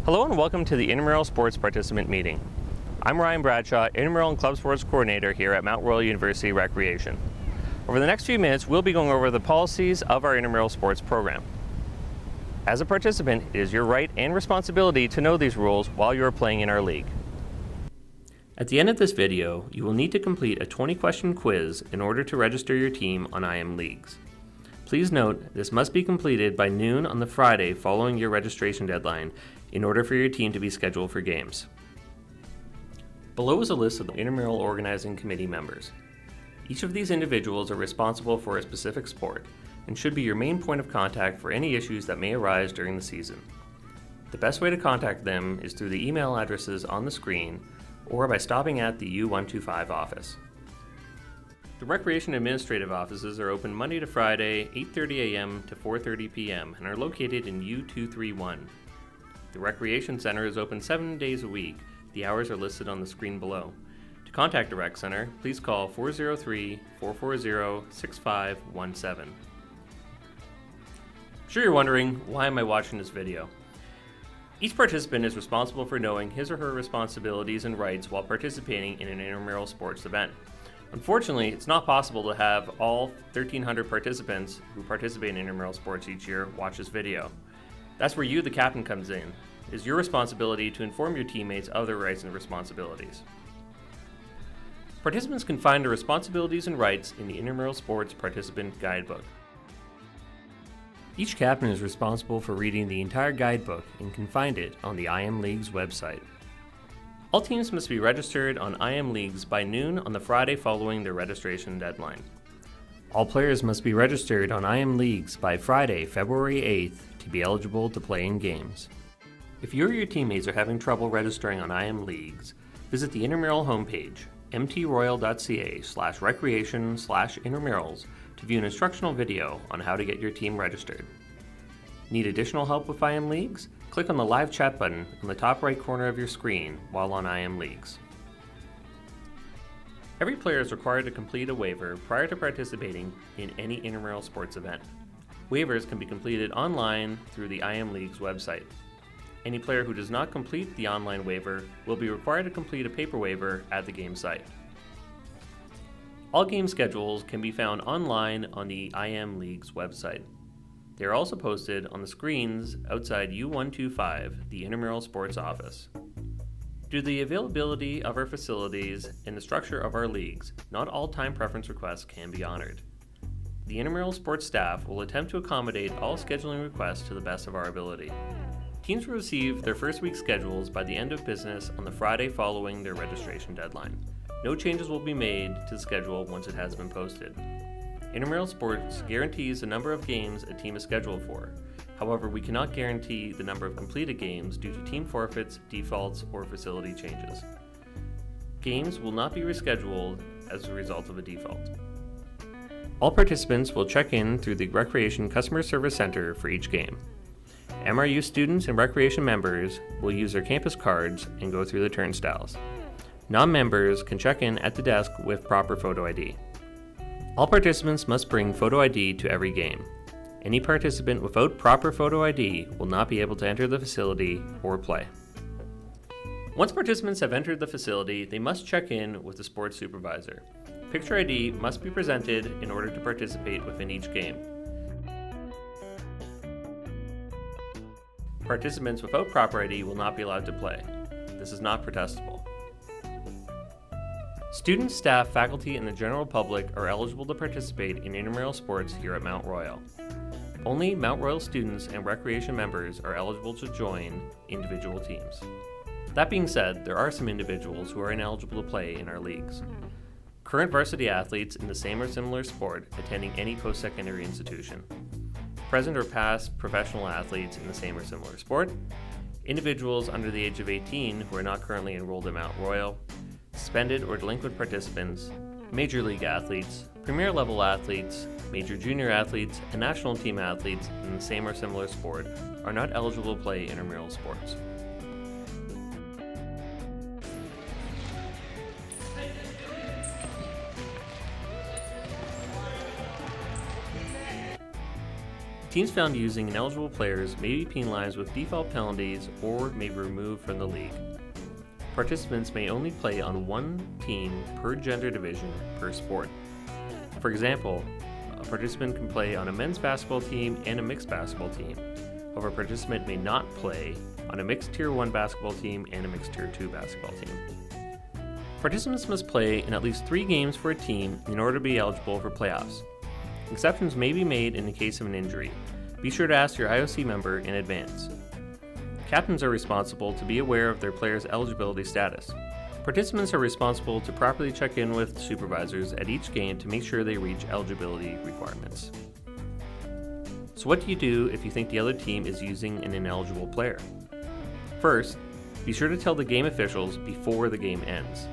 Hello and welcome to the Intramural Sports Participant Meeting. I'm Ryan Bradshaw, Intramural and Club Sports Coordinator here at Mount Royal University Recreation. Over the next few minutes, we'll be going over the policies of our intramural sports program. As a participant, it is your right and responsibility to know these rules while you are playing in our league. At the end of this video, you will need to complete a 20-question quiz in order to register your team on IMLeagues. Please note, this must be completed by noon on the Friday following your registration deadline in order for your team to be scheduled for games. Below is a list of the Intramural Organizing Committee members. Each of these individuals are responsible for a specific sport and should be your main point of contact for any issues that may arise during the season. The best way to contact them is through the email addresses on the screen or by stopping at the U125 office. The Recreation Administrative offices are open Monday to Friday, 8:30 a.m. to 4:30 p.m. and are located in U231. The Recreation Center is open 7 days a week. The hours are listed on the screen below. To contact the Rec Center, please call 403-440-6517. I'm sure you're wondering, why am I watching this video? Each participant is responsible for knowing his or her responsibilities and rights while participating in an intramural sports event. Unfortunately, it's not possible to have all 1,300 participants who participate in intramural sports each year watch this video. That's where you, the captain, comes in. It is your responsibility to inform your teammates of their rights and responsibilities. Participants can find their responsibilities and rights in the Intramural Sports Participant Guidebook. Each captain is responsible for reading the entire guidebook and can find it on the IMLeagues website. All teams must be registered on IMLeagues by noon on the Friday following their registration deadline. All players must be registered on IMLeagues by Friday, February 8th to be eligible to play in games. If you or your teammates are having trouble registering on IMLeagues, visit the Intramural homepage, mtroyal.ca/recreation/intramurals to view an instructional video on how to get your team registered. Need additional help with IMLeagues? Click on the live chat button on the top right corner of your screen while on IMLeagues. Every player is required to complete a waiver prior to participating in any intramural sports event. Waivers can be completed online through the IMLeagues website. Any player who does not complete the online waiver will be required to complete a paper waiver at the game site. All game schedules can be found online on the IMLeagues website. They are also posted on the screens outside U125, the Intramural Sports Office. Due to the availability of our facilities and the structure of our leagues, not all time preference requests can be honored. The Intramural Sports staff will attempt to accommodate all scheduling requests to the best of our ability. Teams will receive their first week schedules by the end of business on the Friday following their registration deadline. No changes will be made to the schedule once it has been posted. Intramural Sports guarantees the number of games a team is scheduled for. However, we cannot guarantee the number of completed games due to team forfeits, defaults, or facility changes. Games will not be rescheduled as a result of a default. All participants will check in through the Recreation Customer Service Center for each game. MRU students and Recreation members will use their campus cards and go through the turnstiles. Non-members can check in at the desk with proper photo ID. All participants must bring photo ID to every game. Any participant without proper photo ID will not be able to enter the facility or play. Once participants have entered the facility, they must check in with the sports supervisor. Picture ID must be presented in order to participate within each game. Participants without proper ID will not be allowed to play. This is not protestable. Students, staff, faculty, and the general public are eligible to participate in intramural sports here at Mount Royal. Only Mount Royal students and recreation members are eligible to join individual teams. That being said, there are some individuals who are ineligible to play in our leagues. Current varsity athletes in the same or similar sport attending any post-secondary institution. Present or past professional athletes in the same or similar sport. Individuals under the age of 18 who are not currently enrolled in Mount Royal. Suspended or delinquent participants, major league athletes, premier level athletes, major junior athletes, and national team athletes in the same or similar sport are not eligible to play intramural sports. Teams found using ineligible players may be penalized with default penalties or may be removed from the league. Participants may only play on one team per gender division per sport. For example, a participant can play on a men's basketball team and a mixed basketball team. However, a participant may not play on a mixed Tier 1 basketball team and a mixed Tier 2 basketball team. Participants must play in at least 3 games for a team in order to be eligible for playoffs. Exceptions may be made in the case of an injury. Be sure to ask your IOC member in advance. Captains are responsible to be aware of their players' eligibility status. Participants are responsible to properly check in with supervisors at each game to make sure they reach eligibility requirements. So what do you do if you think the other team is using an ineligible player? First, be sure to tell the game officials before the game ends.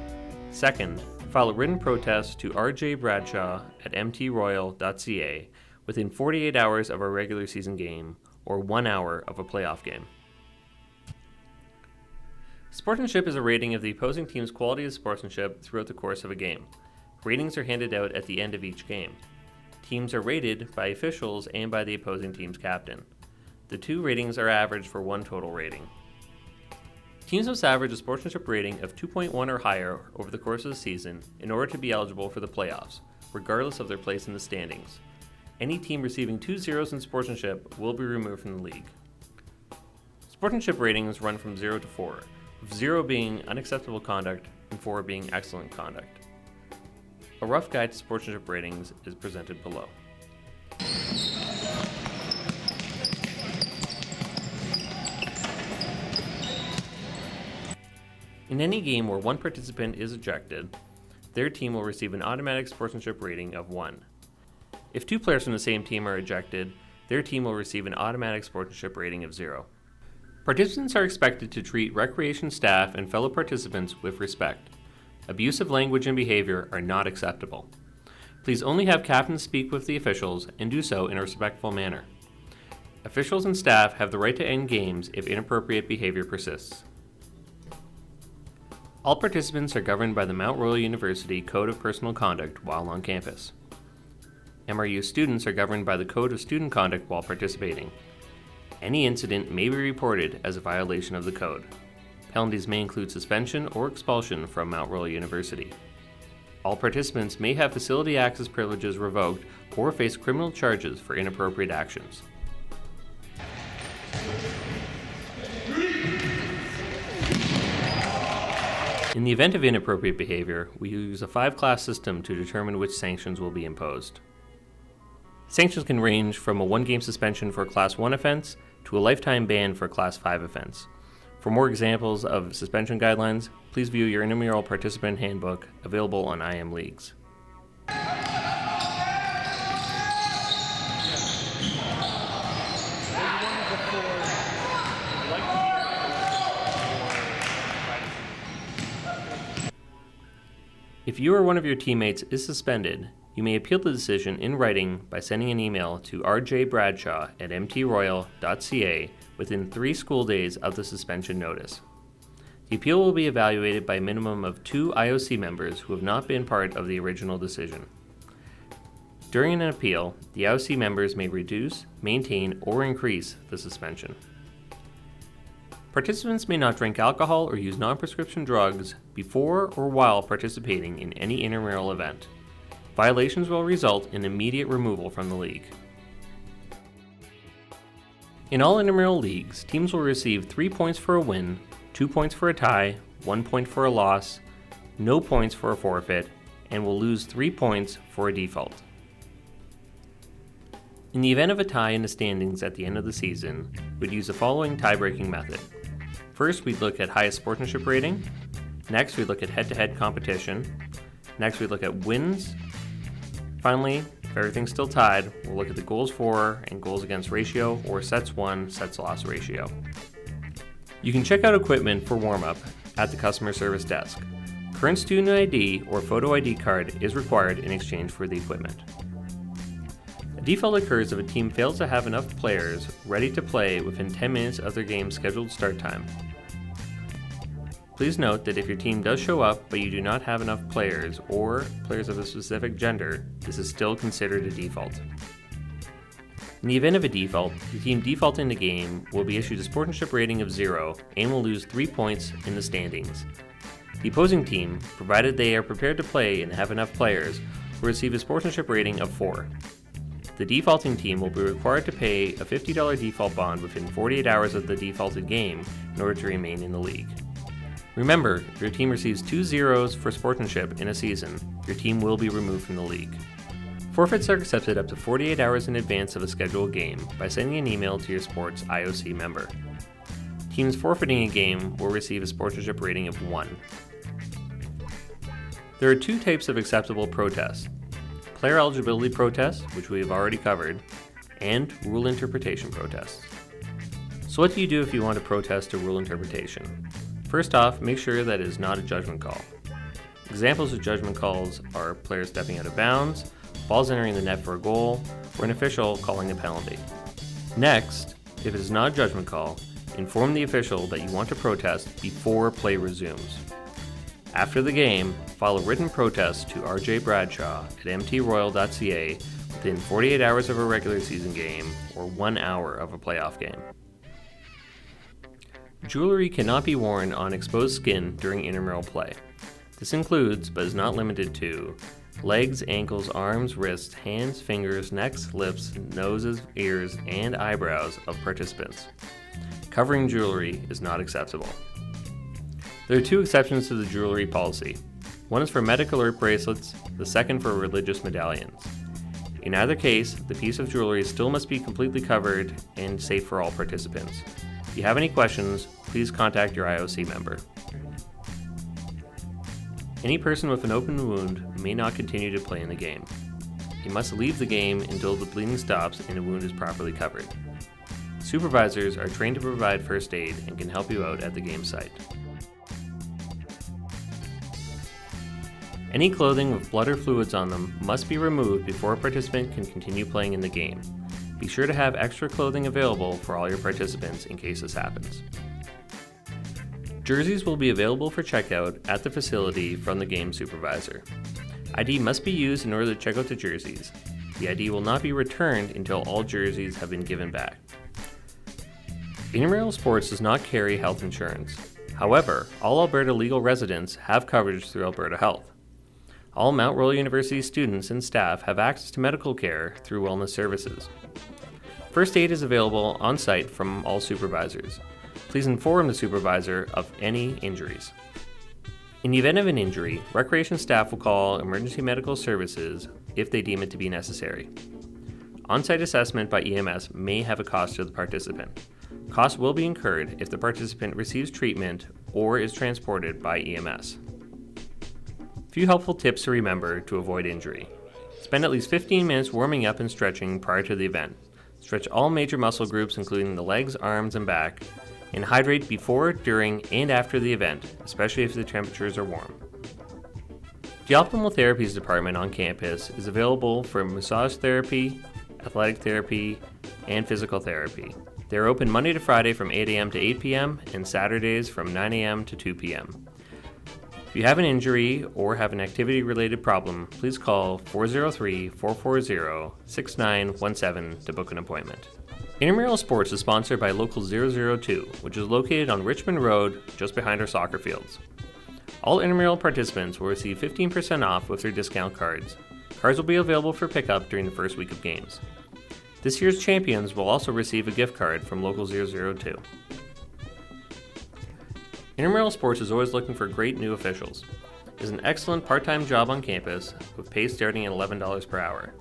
Second, file a written protest to rjbradshaw@mtroyal.ca within 48 hours of a regular season game or 1 hour of a playoff game. Sportsmanship is a rating of the opposing team's quality of sportsmanship throughout the course of a game. Ratings are handed out at the end of each game. Teams are rated by officials and by the opposing team's captain. The 2 ratings are averaged for 1 total rating. Teams must average a sportsmanship rating of 2.1 or higher over the course of the season in order to be eligible for the playoffs, regardless of their place in the standings. Any team receiving 2 zeros in sportsmanship will be removed from the league. Sportsmanship ratings run from 0 to 4, with 0 being unacceptable conduct and 4 being excellent conduct. A rough guide to sportsmanship ratings is presented below. In any game where one participant is ejected, their team will receive an automatic sportsmanship rating of 1. If 2 players from the same team are ejected, their team will receive an automatic sportsmanship rating of 0. Participants are expected to treat recreation staff and fellow participants with respect. Abusive language and behavior are not acceptable. Please only have captains speak with the officials and do so in a respectful manner. Officials and staff have the right to end games if inappropriate behavior persists. All participants are governed by the Mount Royal University Code of Personal Conduct while on campus. MRU students are governed by the Code of Student Conduct while participating. Any incident may be reported as a violation of the code. Penalties may include suspension or expulsion from Mount Royal University. All participants may have facility access privileges revoked or face criminal charges for inappropriate actions. In the event of inappropriate behavior, we use a 5-class system to determine which sanctions will be imposed. Sanctions can range from a 1-game suspension for a Class 1 offense to a lifetime ban for a Class 5 offense. For more examples of suspension guidelines, please view your Intramural Participant Handbook, available on IMLeagues. If you or one of your teammates is suspended, you may appeal the decision in writing by sending an email to rjbradshaw@mtroyal.ca within 3 school days of the suspension notice. The appeal will be evaluated by a minimum of 2 IOC members who have not been part of the original decision. During an appeal, the IOC members may reduce, maintain, or increase the suspension. Participants may not drink alcohol or use non-prescription drugs before or while participating in any intramural event. Violations will result in immediate removal from the league. In all intramural leagues, teams will receive 3 points for a win, 2 points for a tie, 1 point for a loss, no points for a forfeit, and will lose 3 points for a default. In the event of a tie in the standings at the end of the season, we'd use the following tie-breaking method. First, we'd look at highest sportsmanship rating. Next, we'd look at head-to-head competition. Next, we'd look at wins. Finally, if everything's still tied, we'll look at the goals for and goals against ratio, or sets won, sets lost ratio. You can check out equipment for warm-up at the customer service desk. Current student ID or photo ID card is required in exchange for the equipment. A default occurs if a team fails to have enough players ready to play within 10 minutes of their game's scheduled start time. Please note that if your team does show up but you do not have enough players or players of a specific gender, this is still considered a default. In the event of a default, the team defaulting the game will be issued a sportsmanship rating of 0 and will lose 3 points in the standings. The opposing team, provided they are prepared to play and have enough players, will receive a sportsmanship rating of 4. The defaulting team will be required to pay a $50 default bond within 48 hours of the defaulted game in order to remain in the league. Remember, if your team receives 2 zeros for sportsmanship in a season, your team will be removed from the league. Forfeits are accepted up to 48 hours in advance of a scheduled game by sending an email to your sports IOC member. Teams forfeiting a game will receive a sportsmanship rating of 1. There are 2 types of acceptable protests: player eligibility protests, which we have already covered, and rule interpretation protests. So what do you do if you want to protest a rule interpretation? First off, make sure that it is not a judgment call. Examples of judgment calls are players stepping out of bounds, balls entering the net for a goal, or an official calling a penalty. Next, if it is not a judgment call, inform the official that you want to protest before play resumes. After the game, file a written protest to RJ Bradshaw at mtroyal.ca within 48 hours of a regular season game or 1 hour of a playoff game. Jewelry cannot be worn on exposed skin during intramural play. This includes, but is not limited to, legs, ankles, arms, wrists, hands, fingers, necks, lips, noses, ears, and eyebrows of participants. Covering jewelry is not acceptable. There are 2 exceptions to the jewelry policy. One is for medical alert bracelets, the second for religious medallions. In either case, the piece of jewelry still must be completely covered and safe for all participants. If you have any questions, please contact your IOC member. Any person with an open wound may not continue to play in the game. You must leave the game until the bleeding stops and the wound is properly covered. Supervisors are trained to provide first aid and can help you out at the game site. Any clothing with blood or fluids on them must be removed before a participant can continue playing in the game. Be sure to have extra clothing available for all your participants in case this happens. Jerseys will be available for checkout at the facility from the game supervisor. ID must be used in order to check out the jerseys. The ID will not be returned until all jerseys have been given back. Intramural Sports does not carry health insurance. However, all Alberta legal residents have coverage through Alberta Health. All Mount Royal University students and staff have access to medical care through wellness services. First aid is available on site from all supervisors. Please inform the supervisor of any injuries. In the event of an injury, recreation staff will call emergency medical services if they deem it to be necessary. On-site assessment by EMS may have a cost to the participant. Costs will be incurred if the participant receives treatment or is transported by EMS. Few helpful tips to remember to avoid injury. Spend at least 15 minutes warming up and stretching prior to the event. Stretch all major muscle groups including the legs, arms, and back, and hydrate before, during, and after the event, especially if the temperatures are warm. The Optimal Therapies department on campus is available for massage therapy, athletic therapy, and physical therapy. They are open Monday to Friday from 8 a.m. to 8 p.m. and Saturdays from 9 a.m. to 2 p.m. If you have an injury or have an activity-related problem, please call 403-440-6917 to book an appointment. Intramural Sports is sponsored by Local 002, which is located on Richmond Road, just behind our soccer fields. All intramural participants will receive 15% off with their discount cards. Cards will be available for pickup during the first week of games. This year's champions will also receive a gift card from Local 002. Intramural Sports is always looking for great new officials. It is an excellent part-time job on campus with pay starting at $11 per hour.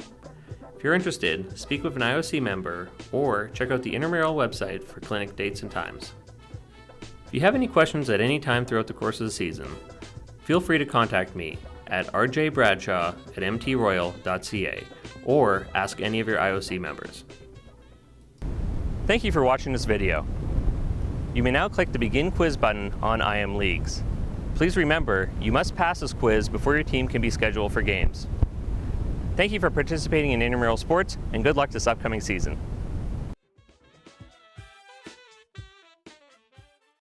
If you're interested, speak with an IOC member or check out the Intramural website for clinic dates and times. If you have any questions at any time throughout the course of the season, feel free to contact me at rjbradshaw@mtroyal.ca or ask any of your IOC members. Thank you for watching this video. You may now click the Begin Quiz button on IMLeagues. Please remember, you must pass this quiz before your team can be scheduled for games. Thank you for participating in Intramural Sports, and good luck this upcoming season.